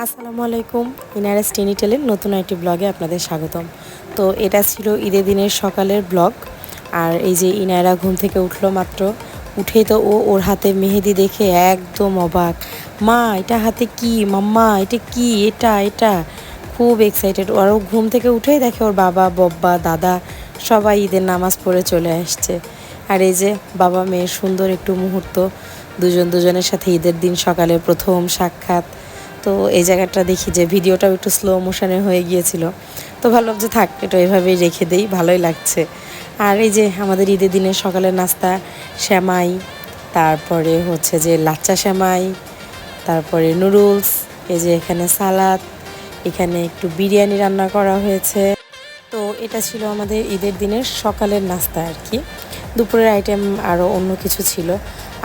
আসসালামু আলাইকুম। ইনারা টেনি টেলের নতুন একটি ব্লগে আপনাদের স্বাগতম। তো এটা ছিল ঈদের দিনের সকালের ব্লগ। আর এই যে ইনারা ঘুম থেকে উঠলো মাত্র, উঠেই তো ওর হাতে মেহেদি দেখে একদম অবাক। মা এটা হাতে কি, মাম্মা এটা কি, এটা এটা খুব এক্সাইটেড। ওরও ঘুম থেকে উঠেই দেখে ওর বাবা, বব্বা, দাদা সবাই ঈদের নামাজ পড়ে চলে আসছে। আর এই যে বাবা মেয়ের সুন্দর একটু মুহূর্ত, দুজনের সাথে ঈদের দিন সকালে প্রথম সাক্ষাৎ। তো এই জায়গাটা দেখি যে ভিডিওটাও একটু স্লো মোশনে হয়ে গিয়েছিল, তো ভাবলাম যে থাক এটা এভাবেই রেখে দেই, ভালোই লাগছে। আর এই যে আমাদের ঈদের দিনের সকালের নাস্তা, শ্যামাই, তারপরে হচ্ছে যে লাচ্চা শ্যামাই, তারপরে নুডলস, এই যে এখানে সালাদ, এখানে একটু বিরিয়ানি রান্না করা হয়েছে। তো এটা ছিল আমাদের ঈদের দিনের সকালের নাস্তা আর কি। দুপুরের আইটেম আরও অন্য কিছু ছিল।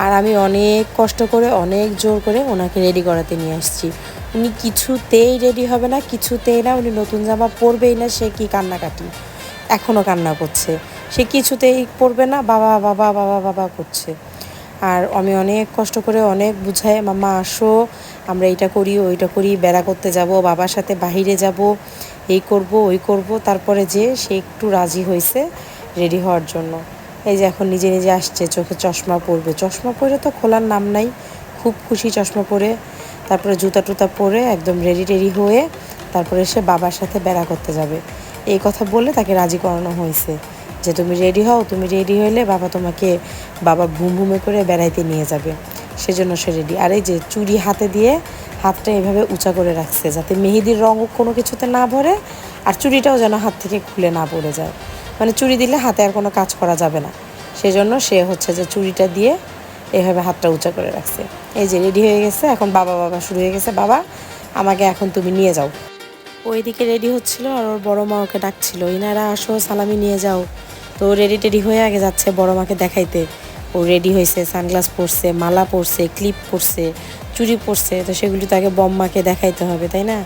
আর আমি অনেক কষ্ট করে, অনেক জোর করে ওনাকে রেডি করাতে নিয়ে আসছি। উনি কিছুতেই রেডি হবে না, কিছুতেই না। উনি নতুন জামা পরবেই না। সে কি কান্নাকাটি, এখনও কান্না করছে। সে কিছুতেই পরবে না, বাবা বাবা বাবা বাবা করছে। আর আমি অনেক কষ্ট করে অনেক বুঝাই, মাম্মা আসো, আমরা এইটা করি ওইটা করি, বেড়া করতে যাব, বাবার সাথে বাহিরে যাব, এই করব ওই করব। তারপরে যে সে একটু রাজি হয়েছে রেডি হওয়ার জন্য। এই যে এখন নিজে নিজে আসছে, চোখে চশমা পরবে। চশমা পরে তো খোলার নাম নাই, খুব খুশি চশমা পরে। তারপরে জুতা টুতা পরে একদম রেডি হয়ে তারপরে সে বাবার সাথে বেড়া করতে যাবে। এই কথা বলে তাকে রাজি করানো হয়েছে যে তুমি রেডি হও, তুমি রেডি হইলে বাবা তোমাকে, বাবা ভুমে করে বেড়াইতে নিয়ে যাবে। সেজন্য সে রেডি। আর এই যে চুড়ি হাতে দিয়ে হাতটা এভাবে উঁচা করে রাখছে যাতে মেহেদির রঙ কোনো কিছুতে না ভরে, আর চুড়িটাও যেন হাত থেকে খুলে না পড়ে যায়। মানে চুড়ি দিলে হাতে আর কোনো কাজ করা যাবে না, সেজন্য সে হচ্ছে যে চুড়িটা দিয়ে এভাবে হাতটা উঁচা করে রাখছে। এই যে রেডি হয়ে গেছে, এখন বাবা বাবা শুরু হয়ে গেছে, বাবা আমাকে এখন তুমি নিয়ে যাও। ওইদিকে রেডি হচ্ছিল আর ওর বড় মা ওকে ডাকছিল, ইনারা আসো সালামি নিয়ে যাও। তো রেডি হয়ে আগে যাচ্ছে বড় মাকে দেখাইতে। ও রেডি হয়েছে, সানগ্লাস পরছে, মালা পরছে, ক্লিপ পরছে, চুড়ি পরছে। তো সেগুলি তো আগে বম্মাকে দেখাইতে হবে, তাই না?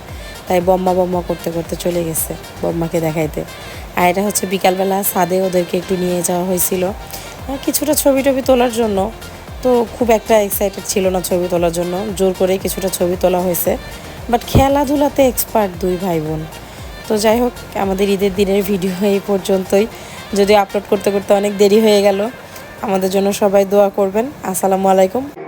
তাই বম্মা করতে করতে চলে গেছে বম্মাকে দেখাইতে। আর এটা হচ্ছে বিকালবেলা ছাদে ওদেরকে একটু নিয়ে যাওয়া হয়েছিল কিছুটা ছবি টবি তোলার জন্য। তো খুব একটা এক্সাইটেড ছিল না ছবি তোলার জন্য, জোর করে কিছুটা ছবি তোলা হয়েছে। বাট খেলাধুলাতে এক্সপার্ট দুই ভাই বোন। তো যাই হোক, আমাদের ঈদের দিনের ভিডিও এই পর্যন্তই। যদিও আপলোড করতে করতে অনেক দেরি হয়ে গেল। আমাদের জন্য সবাই দোয়া করবেন। আসসালামু আলাইকুম।